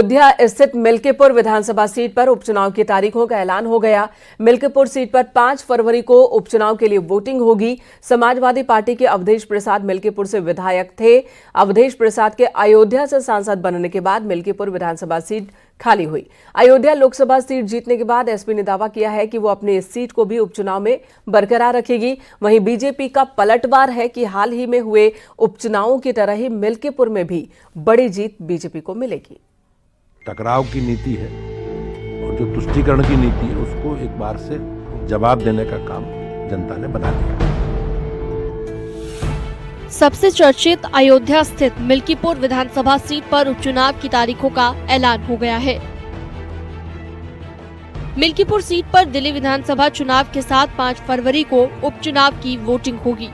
अयोध्या स्थित मिल्कीपुर विधानसभा सीट पर उपचुनाव की तारीखों का ऐलान हो गया। मिल्कीपुर सीट पर 5 फरवरी को उपचुनाव के लिए वोटिंग होगी। समाजवादी पार्टी के अवधेश प्रसाद मिल्कीपुर से विधायक थे। अवधेश प्रसाद के अयोध्या से सांसद बनने के बाद मिल्कीपुर विधानसभा सीट खाली हुई। अयोध्या लोकसभा सीट जीतने के बाद एसपी ने दावा किया है कि वो अपनी इस सीट को भी उपचुनाव में बरकरार रखेगी। वहीं बीजेपी का पलटवार है कि हाल ही में हुए उपचुनावों की तरह ही मिल्कीपुर में भी बड़ी जीत बीजेपी को मिलेगी। टकराव की नीति है और जो तुष्टीकरण की नीति है उसको एक बार से जवाब देने का काम जनता ने बना लिया। सबसे चर्चित अयोध्या स्थित मिल्कीपुर विधानसभा सीट पर उपचुनाव की तारीखों का ऐलान हो गया है। मिल्कीपुर सीट पर दिल्ली विधानसभा चुनाव के साथ 5 फरवरी को उपचुनाव की वोटिंग होगी।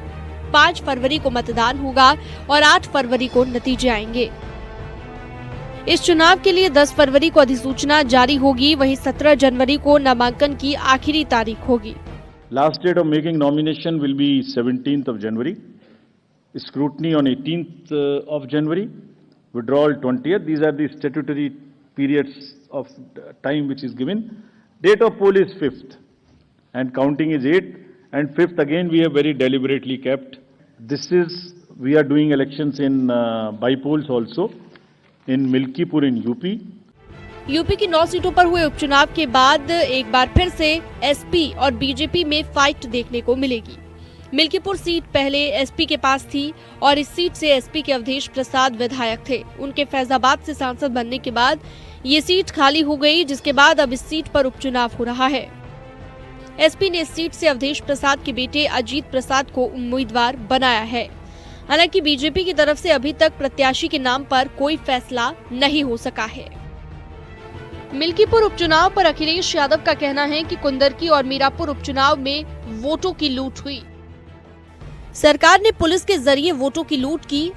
5 फरवरी को मतदान होगा और 8 फरवरी को नतीजे आएंगे। इस चुनाव के लिए 10 फरवरी को अधिसूचना जारी होगी। वहीं 17 जनवरी को नामांकन की आखिरी तारीख होगी। Last date of making nomination will be 17th of January. Scrutiny on 18th of January. Withdrawal 20th. These are the statutory periods of time which is given. Date of poll is 5th and counting is 8th, and 5th again we have very deliberately kept. We are doing elections in by polls also. in Milkipur in UP की 9 सीटों पर हुए उपचुनाव के बाद एक बार फिर से एसपी और बीजेपी में फाइट देखने को मिलेगी। मिल्कीपुर सीट पहले एसपी के पास थी और इस सीट से एसपी के अवधेश प्रसाद विधायक थे। उनके फैजाबाद से सांसद बनने के बाद ये सीट खाली हो गई, जिसके बाद अब इस सीट पर उपचुनाव हो रहा है। एसपी ने इस सीट से अवधेश प्रसाद के बेटे अजीत प्रसाद को उम्मीदवार बनाया है। हालांकि बीजेपी की तरफ से अभी तक प्रत्याशी के नाम पर कोई फैसला नहीं हो सका है। मिल्कीपुर उपचुनाव पर अखिलेश यादव का कहना है कि कुंदरकी और मीरापुर उपचुनाव में वोटों की लूट हुई। सरकार ने पुलिस के जरिए वोटों की लूट की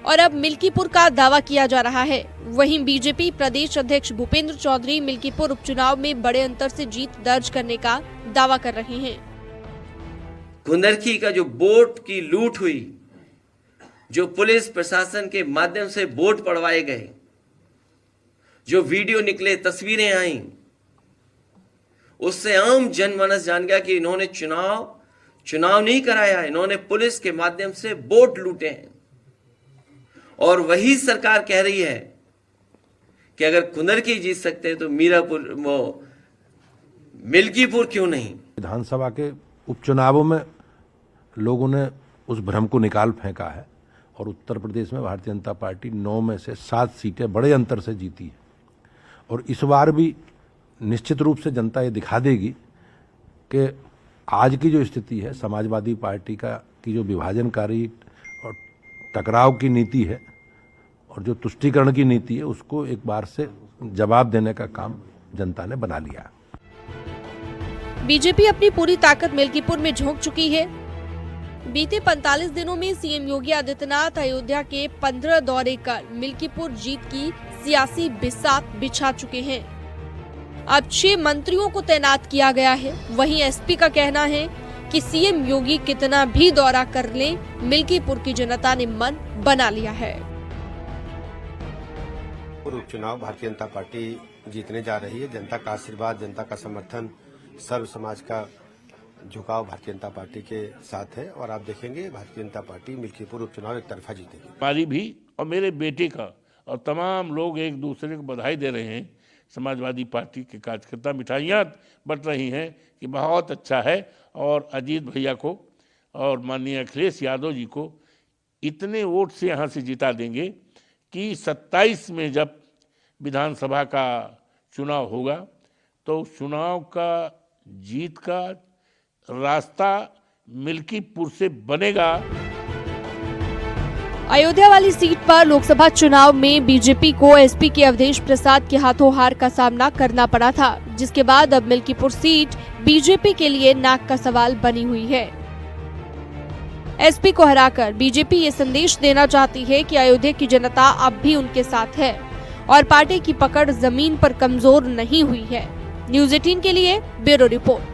और अब मिल्कीपुर का दावा किया जा रहा है। वहीं बीजेपी प्रदेश अध्यक्ष भूपेंद्र चौधरी मिल्कीपुर उपचुनाव में बड़े अंतर से जीत दर्ज करने का दावा कर रहे हैं। कुंदरकी का जो वोट की लूट हुई, जो पुलिस प्रशासन के माध्यम से वोट पड़वाए गए, जो वीडियो निकले, तस्वीरें आई, उससे आम जनमानस जान गया कि इन्होंने चुनाव नहीं कराया, इन्होंने पुलिस के माध्यम से वोट लूटे हैं। और वही सरकार कह रही है कि अगर कुंदरकी जीत सकते हैं तो मिल्कीपुर क्यों नहीं। विधानसभा के उपचुनावों में लोगों ने उस भ्रम को निकाल फेंका है और उत्तर प्रदेश में भारतीय जनता पार्टी 9 में से 7 सीटें बड़े अंतर से जीती है। और इस बार भी निश्चित रूप से जनता ये दिखा देगी कि आज की जो स्थिति है, समाजवादी पार्टी की जो विभाजनकारी और टकराव की नीति है और जो तुष्टीकरण की नीति है, उसको एक बार से जवाब देने का काम जनता ने बना लिया। बीजेपी अपनी पूरी ताकत मिल्कीपुर में झोंक चुकी है। बीते 45 दिनों में सीएम योगी आदित्यनाथ अयोध्या के 15 दौरे कर मिल्कीपुर जीत की सियासी बिसात बिछा चुके हैं। अब 6 मंत्रियों को तैनात किया गया है। वहीं एसपी का कहना है कि सीएम योगी कितना भी दौरा कर लें, मिल्कीपुर की जनता ने मन बना लिया है। उपचुनाव भारतीय जनता पार्टी जीतने जा रही है। जनता का आशीर्वाद, जनता का समर्थन, सर्व समाज का झुकाव भारतीय जनता पार्टी के साथ है और आप देखेंगे भारतीय जनता पार्टी मिल्कीपुर उपचुनाव एक तरफा जीतेगी। हमारी भी और मेरे बेटे का और तमाम लोग एक दूसरे को बधाई दे रहे हैं। समाजवादी पार्टी के कार्यकर्ता मिठाइयाँ बंट रही हैं कि बहुत अच्छा है, और अजीत भैया को और माननीय अखिलेश यादव जी को इतने वोट से यहाँ से जिता देंगे कि 27 में जब विधानसभा का चुनाव होगा तो उस चुनाव का जीत का रास्ता मिल्कीपुर से बनेगा। अयोध्या वाली सीट पर लोकसभा चुनाव में बीजेपी को एसपी के अवधेश प्रसाद के हाथों हार का सामना करना पड़ा था, जिसके बाद अब मिल्कीपुर सीट बीजेपी के लिए नाक का सवाल बनी हुई है। एसपी को हराकर बीजेपी ये संदेश देना चाहती है कि अयोध्या की जनता अब भी उनके साथ है और पार्टी की पकड़ जमीन पर कमजोर नहीं हुई है। न्यूज़ 18 के लिए ब्यूरो रिपोर्ट।